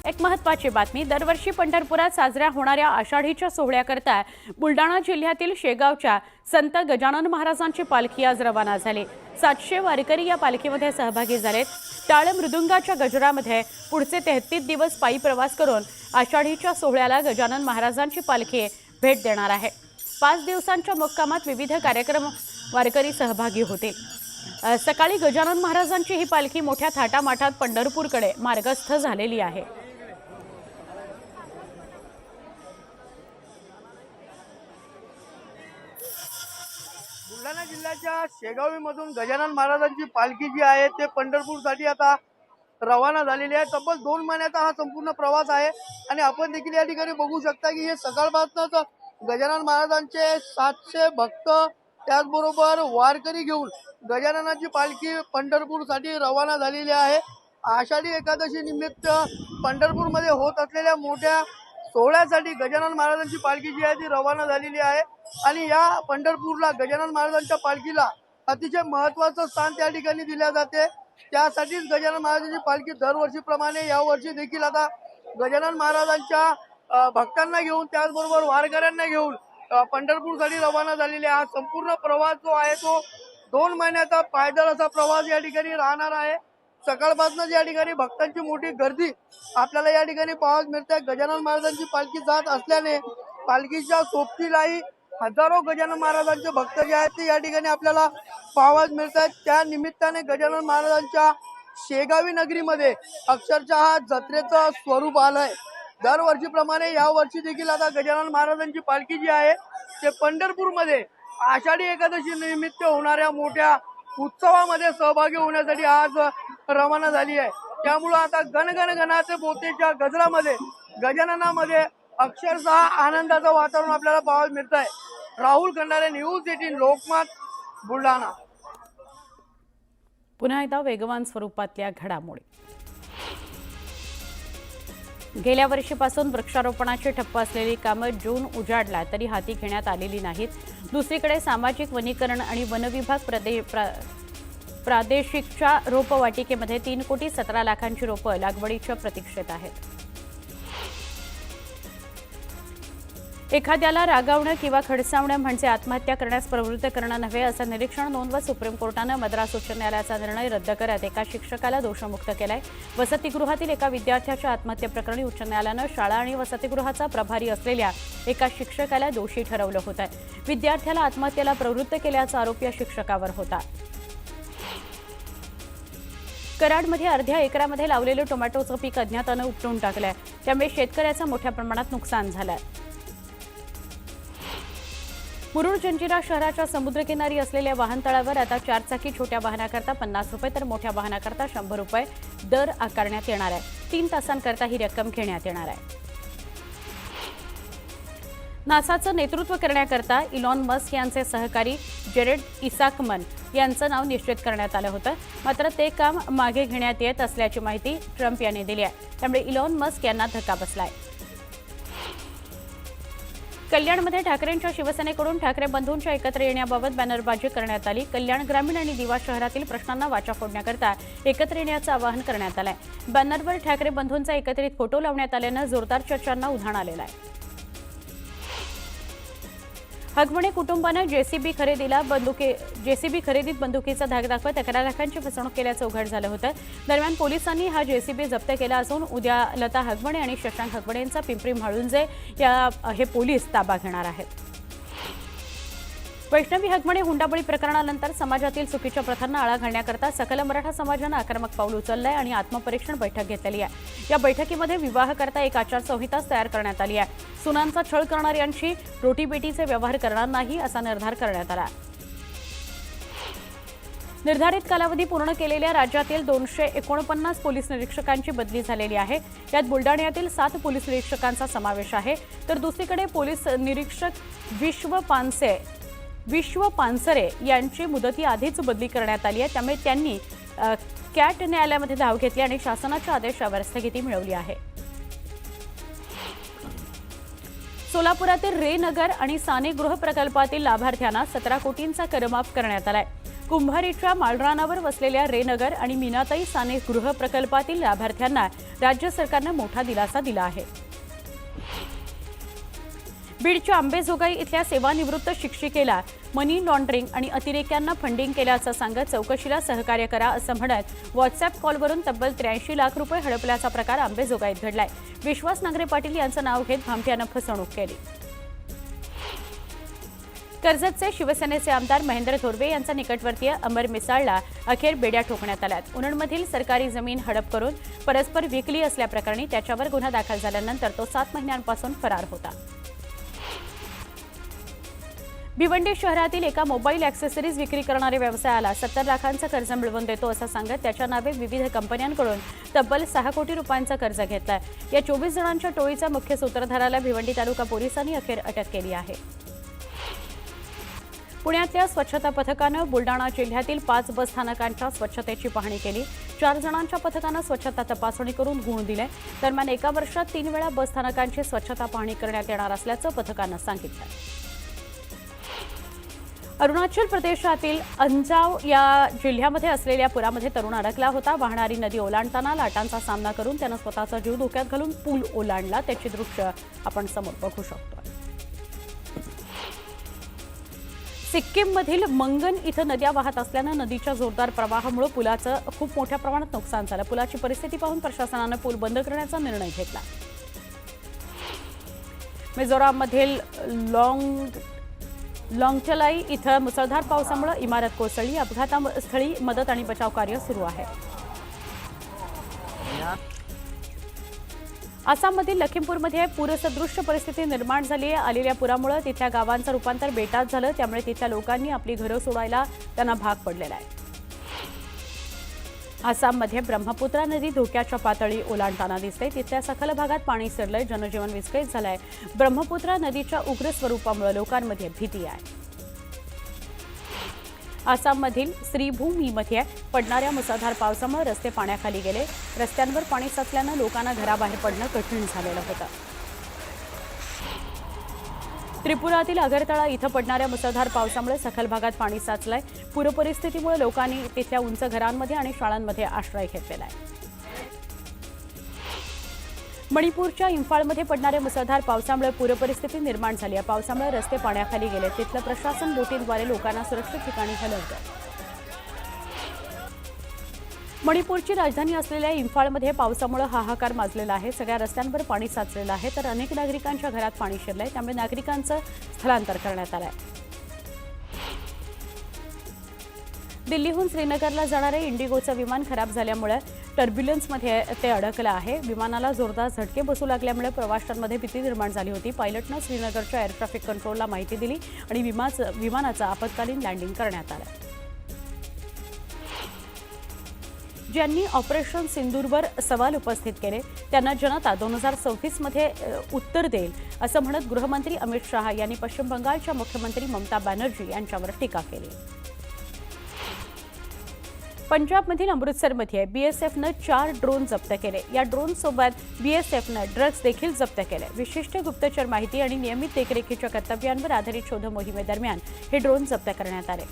एक महत्त्वाची बातमी। दरवर्षी पंढरपुरात साजऱ्या होणाऱ्या आषाढीच्या सोहळ्याकरता बुलढाणा जिल्ह्यातील शेगावच्या संत गजानन महाराजांची पालखी आज रवाना झाली। 700 वारकरी या पालखीमध्ये सहभागी झालेत। टाळ मृदुंगाच्या गजरामध्ये पुढचे 33 दिवस पायी प्रवास करून आषाढीच्या सोहळ्याला गजानन महाराजांची पालखी भेट देणार आहे। 5 दिवसांच्या मुक्कामात विविध कार्यक्रम वारकरी सहभागी होतील। सकाळी गजानन महाराजांची ही पालखी मोठ्या थाटामाटात पंढरपूरकडे मार्गस्थ झालेली आहे। बुलढाणा जिल्ह्याच्या शेगावीमधून गजानन महाराजांची पालखी जी आहे ते पंढरपूरसाठी आता रवाना झालेली आहे। तब्बल 2 महिन्याचा हा संपूर्ण प्रवास आहे आणि आपण देखील या ठिकाणी बघू शकता की हे सकाळपासूनच गजानन महाराजांचे 700 भक्त त्याचबरोबर वारकरी घेऊन गजाननाची पालखी पंढरपूरसाठी रवाना झालेली आहे। आषाढी एकादशी निमित्त पंढरपूरमध्ये होत असलेल्या मोठ्या सोहळ्यासाठी गजानन महाराजांची पालखी जी आहे ती रवाना झालेली आहे आणि या पंढरपूरला गजानन महाराजांच्या पालखीला अतिशय महत्त्वाचं स्थान त्या ठिकाणी दिले जाते। त्यासाठीच गजानन महाराजांची पालखी दरवर्षीप्रमाणे यावर्षी देखील आता गजानन महाराजांच्या भक्तांना घेऊन त्याचबरोबर वारकऱ्यांना घेऊन पंढरपूरसाठी रवाना झालेली आहे। हा संपूर्ण प्रवास जो आहे तो 2 महिन्याचा पायदळ असा प्रवास या ठिकाणी राहणार आहे। सकाळपासूनच या ठिकाणी भक्तांची मोठी गर्दी आपल्याला या ठिकाणी पाहावयास मिळते। गजानन महाराजांची पालखी जात असल्याने पालखीच्या सोबतीलाही हजारो गजानन महाराजांचे भक्त जे आहेत ते या ठिकाणी आपल्याला पाहावयास मिळतात। त्या निमित्ताने गजानन महाराजांच्या शेगावी नगरीमध्ये अक्षरशः जत्रेचं स्वरूप आलंय। दरवर्षीप्रमाणे या वर्षी देखील आता गजानन महाराजांची पालखी जी आहे ते पंढरपूरमध्ये आषाढी एकादशी निमित्त होणाऱ्या मोठ्या उत्सवामध्ये सहभागी होण्यासाठी आज रवाना झाली आहे। त्यामुळे आता गणगणगणाचे बोतेच्या गजरामध्ये गजाननामध्ये अक्षरशः आनंदाचं वातावरण आपल्याला पाहायला मिळत आहे। राहुल खंडारे, न्यूज 18 लोकमत, बुलढाणा। पुन्हा एकदा वेगवान स्वरूपातल्या घडामोडी। गेल्या वर्षीपासून वृक्षारोपणाची ठप्प असलेली कामं जून उजाडला तरी हाती घेण्यात आलेली नाहीत। दुसरीकडे सामाजिक वनीकरण आणि वनविभाग प्रादेशिकच्या रोपवाटिकेमध्ये 3 कोटी 17 लाखांची रोपं लागवडीच्या प्रतीक्षेत आहेत। एखाद्याला रागावणं किंवा खडसावणं म्हणजे आत्महत्या करण्यास प्रवृत्त करणं नव्हे असं निरीक्षण नोंदवत सुप्रीम कोर्टानं मद्रास उच्च न्यायालयाचा निर्णय रद्द करत एका शिक्षकाला दोषमुक्त केलाय। वसतिगृहातील एका विद्यार्थ्याच्या आत्महत्येप्रकरणी उच्च न्यायालयानं शाळा आणि वसतिगृहाचा प्रभारी असलेल्या एका शिक्षकाला दोषी ठरवलं होतं। विद्यार्थ्याला आत्महत्येला प्रवृत्त केल्याचा आरोप या शिक्षकावर होता। कराडमध्ये अर्ध्या एकरामध्ये लावलेलं टोमॅटोचं पीक अज्ञातानं उपटून टाकलंय। त्यामुळे शेतकऱ्याचं मोठ्या प्रमाणात नुकसान झालंय। मुरुड जंजिरा शहराच्या समुद्रकिनारी असलेल्या वाहनतळावर आता 4 चाकी छोट्या वाहनाकरता 50 रुपये तर मोठ्या वाहनाकरता 100 रुपये दर आकारण्यात येणार आहे। 3 तासांकरता ही रक्कम घेण्यात येणार आहे। नासाचं नेतृत्व करण्याकरता इलॉन मस्क यांचे सहकारी जेरेड इसाकमन यांचं नाव निश्चित करण्यात आलं होतं। मात्र ते काम मागे घेण्यात येत असल्याची माहिती ट्रम्प यांनी दिली आहे। त्यामुळे इलॉन मस्क यांना धक्का बसलाय। कल्याणमध्ये ठाकरेंच्या शिवसेनेकडून ठाकरे बंधूंच्या एकत्र येण्याबाबत बॅनरबाजी करण्यात आली। कल्याण ग्रामीण आणि दिवा शहरातील प्रश्नांना वाचा फोडण्याकरता एकत्र येण्याचं आवाहन करण्यात आलंय। बॅनरवर ठाकरे बंधूंचा एकत्रित फोटो लावण्यात आल्यानं जोरदार चर्चांना उधाण आलेलं आहे। हगवणे कुटुंबानं जेसीबी खरेदीत बंदुकीचा धाक दाखवत 11 लाखांची फसवणूक केल्याचं उघड झालं होतं। दरम्यान पोलिसांनी हा जेसीबी जप्त केला असून उद्या लता हगवणे आणि शशांक हगवणे यांचा पिंपरी म्हाळुंजे हे पोलीस ताबा घेणार आहेत। वैष्णवी हगवणे हुंडाबळी प्रकरणानंतर समाजातील चुकीच्या प्रथांना आळा घालण्याकरता सकल मराठा समाजानं आक्रमक पाऊल उचललंय आणि आत्मपरीक्षण बैठक घेतलेली आहे। या बैठकीमध्ये विवाहाकरता एक आचारसंहिताच तयार करण्यात आली आहे। सुनांचा छळ करणाऱ्यांशी रोटीबेटीचे व्यवहार करणार नाही असा निर्धार करण्यात आला। निर्धारित कालावधी पूर्ण केलेल्या राज्यातील 249 पोलीस निरीक्षकांची बदली झालेली आहे। यात बुलढाण्यातील 7 पोलीस निरीक्षकांचा समावेश आहे। तर दुसरीकडे पोलीस निरीक्षक विश्व पानसरे यांची मुदती आधीच बदली करण्यात आली आहे। त्यामुळे त्यांनी कॅट न्यायालयामध्ये धाव घेतली आणि शासनाच्या आदेशावर स्थगिती मिळवली आहे। सोलापुरातील रे नगर आणि साने गृह प्रकल्पातील लाभार्थ्यांना 17 कोटींचा करमाफ करण्यात आलाय। कुंभारीच्या माळरानावर वसलेल्या रेनगर आणि मीनाताई साने गृह प्रकल्पातील लाभार्थ्यांना राज्य सरकारनं मोठा दिलासा दिला आहे. बीडच्या अंबेजोगाई इथल्या सेवानिवृत्त शिक्षिकेला मनी लॉन्ड्रिंग आणि अतिरेक्यांना फंडिंग केल्याचं सांगत चौकशीला सहकार्य करा असं म्हणत व्हॉट्सअॅप कॉलवरून तब्बल 83 लाख रुपये हडपल्याचा प्रकार अंबेजोगाईत घडलाय. विश्वास नांगरे पाटील यांचं नाव घेत भामट्यानं फसवणूक केली. कर्जतचे शिवसेनेचे आमदार महेंद्र थोरवे यांचा निकटवर्तीय अमर मिसाळला अखेर बेड्या ठोकण्यात आल्यात. उरणमधील सरकारी जमीन हडप करून परस्पर विकली असल्याप्रकरणी त्याच्यावर गुन्हा दाखल झाल्यानंतर तो 7 महिन्यांपासून फरार होता. भिवंडी शहरातील एका मोबाईल ॲक्सेसरीज विक्री करणाऱ्या व्यवसायाला 70 लाखांचं कर्ज मिळवून देतो असं सांगत त्याच्या नावे विविध कंपन्यांकडून तब्बल 6 कोटी रुपयांचं कर्ज घेतलंय. या 24 जणांच्या टोळीचा मुख्य सूत्रधाराला भिवंडी तालुका पोलिसांनी अखेर अटक केली आहे. पुण्यातल्या स्वच्छता पथकानं बुलडाणा जिल्ह्यातील 5 बस स्थानकांच्या स्वच्छतेची पाहणी केली. 4 जणांच्या पथकानं स्वच्छता तपासणी करून गुण दिले. दरम्यान एका वर्षात 3 वेळा बस स्थानकांची स्वच्छता पाहणी करण्यात येणार असल्याचं पथकानं सांगितलं. अरुणाचल प्रदेशातील अंजाव या जिल्ह्यामध्ये असलेल्या पुरामध्ये तरुण अडकला होता. वाहणारी नदी ओलांडताना लाटांचा सामना करून त्यानं स्वतःचा जीव धोक्यात घालून पूल ओलांडला. त्याची दृश्य आपण समोर बघू शकतो. सिक्कीममधील मंगन इथं नद्या वाहत असल्यानं नदीच्या जोरदार प्रवाहामुळे पुलाचं खूप मोठ्या प्रमाणात नुकसान झालं. पुलाची परिस्थिती पाहून प्रशासनानं पूल बंद करण्याचा निर्णय घेतला. मिझोराममधील लॉंगचलाई इथं मुसळधार पावसामुळे इमारत कोसळली. अपघातस्थळी मदत आणि बचाव कार्य सुरू आहे. आसाममधील लखीमपूरमध्ये पूरसदृश्य परिस्थिती निर्माण झाली आहे. आलेल्या पुरामुळे तिथल्या गावांचं रूपांतर बेटात झालं. त्यामुळे तिथल्या लोकांनी आपली घरं सोडायला त्यांना भाग पडलेला आहे. आसाममध्ये ब्रह्मपुत्रा नदी धोक्याच्या पातळी ओलांडताना दिसते. तिथल्या सखल भागात पाणी शिरलंय. जनजीवन विस्कळीत झालंय. ब्रह्मपुत्रा नदीच्या उग्र स्वरूपामुळे लोकांमध्ये भीती आहे. आसाममधील श्रीभूमीमध्ये पडणाऱ्या मुसळधार पावसामुळे रस्ते पाण्याखाली गेले. रस्त्यांवर पाणी साचल्यानं लोकांना घराबाहेर पडणं कठीण झालेलं होतं. त्रिपुरातील अगरतळा इथं पडणाऱ्या मुसळधार पावसामुळे सखल भागात पाणी साचलंय. पूरपरिस्थितीमुळे लोकांनी तिथल्या उंच घरांमध्ये आणि शाळांमध्ये आश्रय घेतलेला आहे. मणिपूरच्या इम्फाळमध्ये पडणाऱ्या मुसळधार पावसामुळे पूरपरिस्थिती निर्माण झाली आहे. पावसामुळे रस्ते पाण्याखाली गेले. तिथलं प्रशासन बोटींद्वारे लोकांना सुरक्षित ठिकाणी हलवतं. मणिपूरची राजधानी असलेल्या इम्फाळमध्ये पावसामुळे हाहाकार माजलेला आहे. सगळ्या रस्त्यांवर पाणी साचलेलं आहे. तर अनेक नागरिकांच्या घरात पाणी शिरलंय. त्यामुळे नागरिकांचं स्थलांतर करण्यात आलंय. दिल्लीहून श्रीनगरला जाणारे इंडिगोचं विमान खराब झाल्यामुळे टर्ब्युलन्समध्ये ते अडकलं आहे. विमानाला जोरदार झटके बसू लागल्यामुळे प्रवाशांमध्ये भीती निर्माण झाली होती. पायलटनं श्रीनगरच्या एअर ट्रॅफिक कंट्रोलला माहिती दिली आणि विमानाचं आपत्कालीन लँडिंग करण्यात आलं. ज्यांनी ऑपरेशन सिंदूरवर सवाल उपस्थित केले त्यांना जनता 2034मध्ये उत्तर देईल असं म्हणत गृहमंत्री अमित शहा यांनी पश्चिम बंगालच्या मुख्यमंत्री ममता बॅनर्जी यांच्यावर टीका केली. पंजाबमधील अमृतसरमध्ये बीएसएफनं 4 ड्रोन जप्त केले. या ड्रोनसोबत बीएसएफनं ड्रग्ज देखील जप्त केले. विशिष्ट गुप्तचर माहिती आणि नियमित देखरेखीच्या कर्तव्यांवर आधारित शोध मोहिमेदरम्यान हे ड्रोन जप्त करण्यात आले.